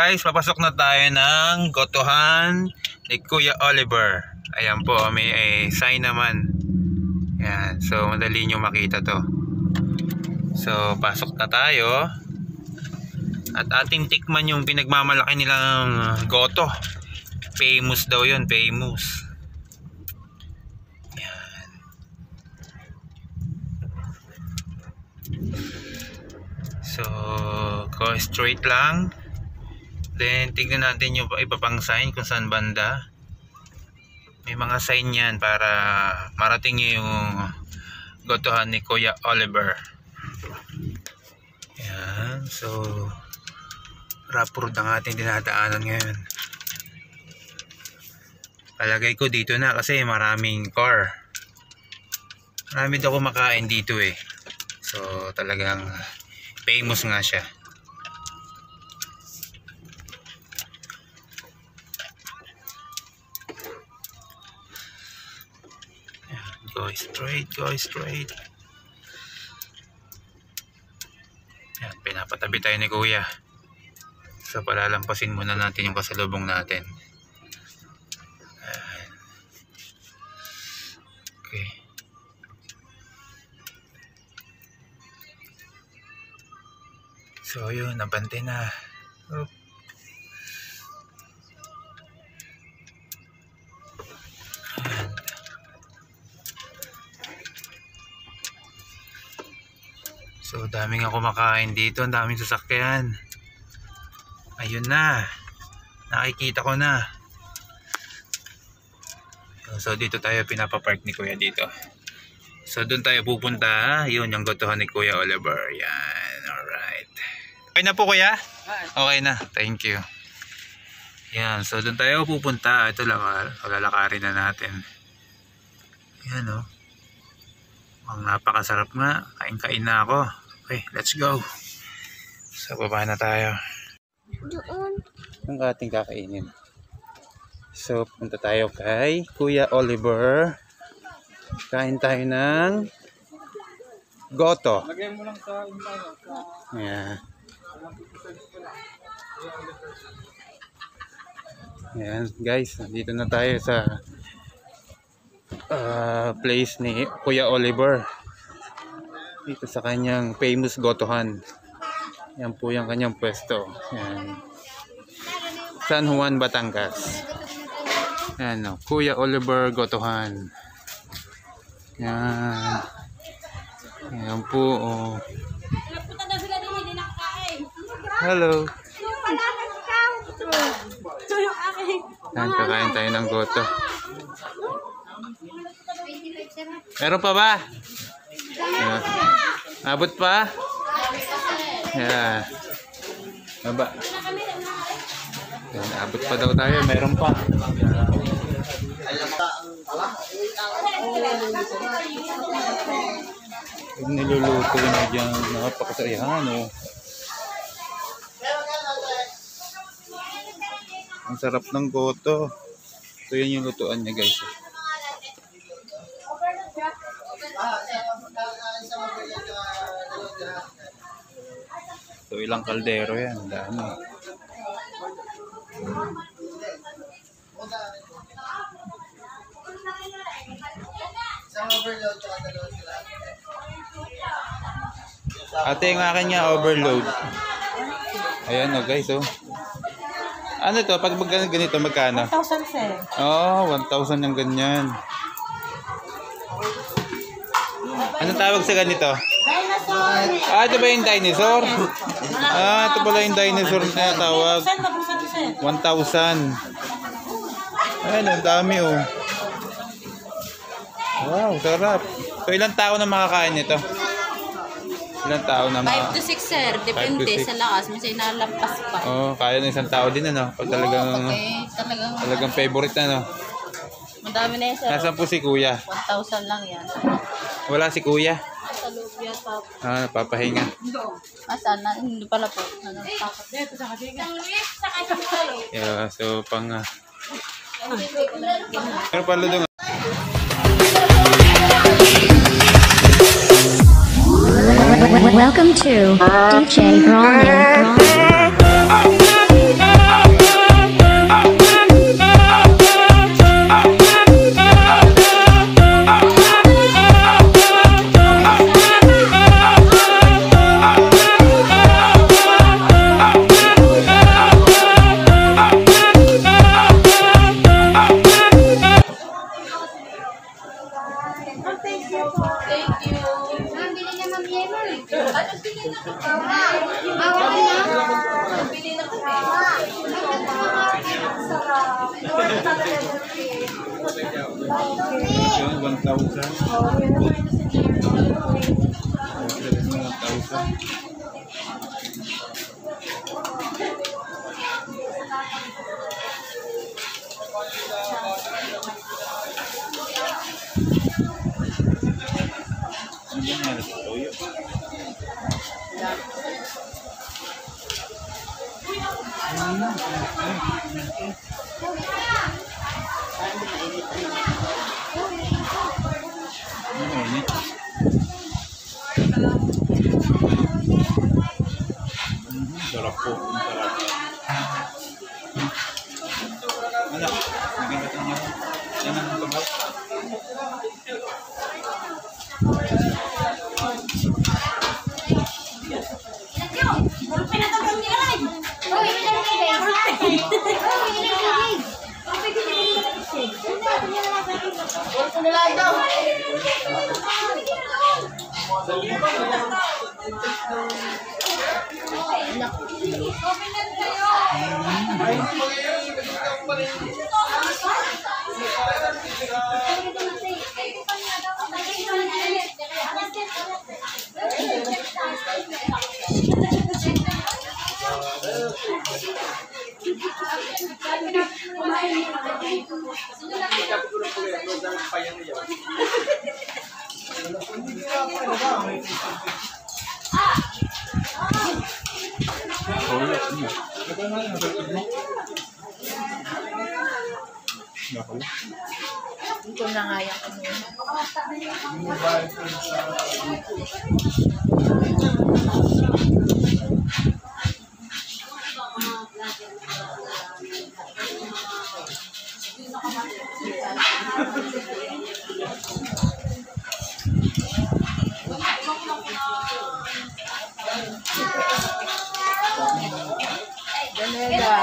guys, papasok na tayo ng gotohan ni Kuya Oliver. Ayan po, may sign naman. Ayan, so madali nyo makita to. So pasok na tayo. At ating tikman yung pinagmamalaki nilang goto. Famous daw yun, famous. Ayan. So go straight lang. Then tignan natin yung iba pang sign kung saan banda. May mga sign yan para marating nyo yung gotohan ni Kuya Oliver. Ayan. So rough road ang ating dinadaanan ngayon. Palagay ko dito na kasi maraming car. Marami daw kumakain dito eh. So talagang famous nga siya. Go straight, go straight. Yan, pinapatabi tayo ni Kuya. So palalampasin muna natin yung kasalubong natin. Ayan. Okay. So yun, nabante na. Oop. So daming nga kumakain dito, ang daming sasakyan. Ayun na, nakikita ko na. So dito tayo pinapapark ni Kuya dito. So doon tayo pupunta. Yun yung gotohan ni Kuya Oliver. Yan, alright. Okay na po Kuya? Okay na, thank you. Yan, so doon tayo pupunta. Ito lang, lalakarin na natin. Yan o. Ang napakasarap nga. Kain-kain na ako. Okay, let's go. So baba na tayo. Doon. Ang ating kakainin. So punta tayo kay Kuya Oliver. Kain tayo ng goto. Lagyan mo lang sa yeah. Ayan guys, dito na tayo sa place ni Kuya Oliver. Dito sa kanyang famous gotohan. Yan po yung kanyang pwesto. Yan. San Juan, Batangas. Yan o, Kuya Oliver gotohan. Yan. Yan po o. Hello. Yan, kakain tayo ng goto. Meron pa ba? Yeah. Abot pa? Yeah. Baba. Yan, abot pa daw tayo. Meron pa. Pag niluluto na dyan, napakasayahan oh. Ang sarap ng goto. So yan yung lutuan niya guys. So ilang kaldero yan, dami. Ate, yung akin niya overload. Ayan o guys oh. Ano to? Pag ganito magkano? 1,000 sir. Oh, 1,000 yung ganyan. Anong tawag sa ganito? Dinosaur. Ah, ito ba yung dinosaur? Ah, ito pala yung dinosaur na tawag. 1,000. Ayan, ang dami oh. Wow, sarap. So ilang tao na makakain nito? Ilang tao na 5 to 6 sir. Depende sa lakas. Minsan nalampas pa. Oh, kaya ng isang tao din ano. Pag talagang favorite na no. Madami na yan sir. Nasaan po si Kuya? 1,000 lang yan. Wala si Kuya? Sa loob yan pa. Ah, napapahinga. Saan na? Hindi pala po. Dito sa kasiga. Yeah, so pang pero pala doon. Welcome to DJ Roman. Yun, 1,000. 1,000. Ano ba nga sa toyo? Ano ini? Sarap po. Sarap. Anak, maganda ka nga. Yan ang kamay. Ito na nga yung ano. Ganega.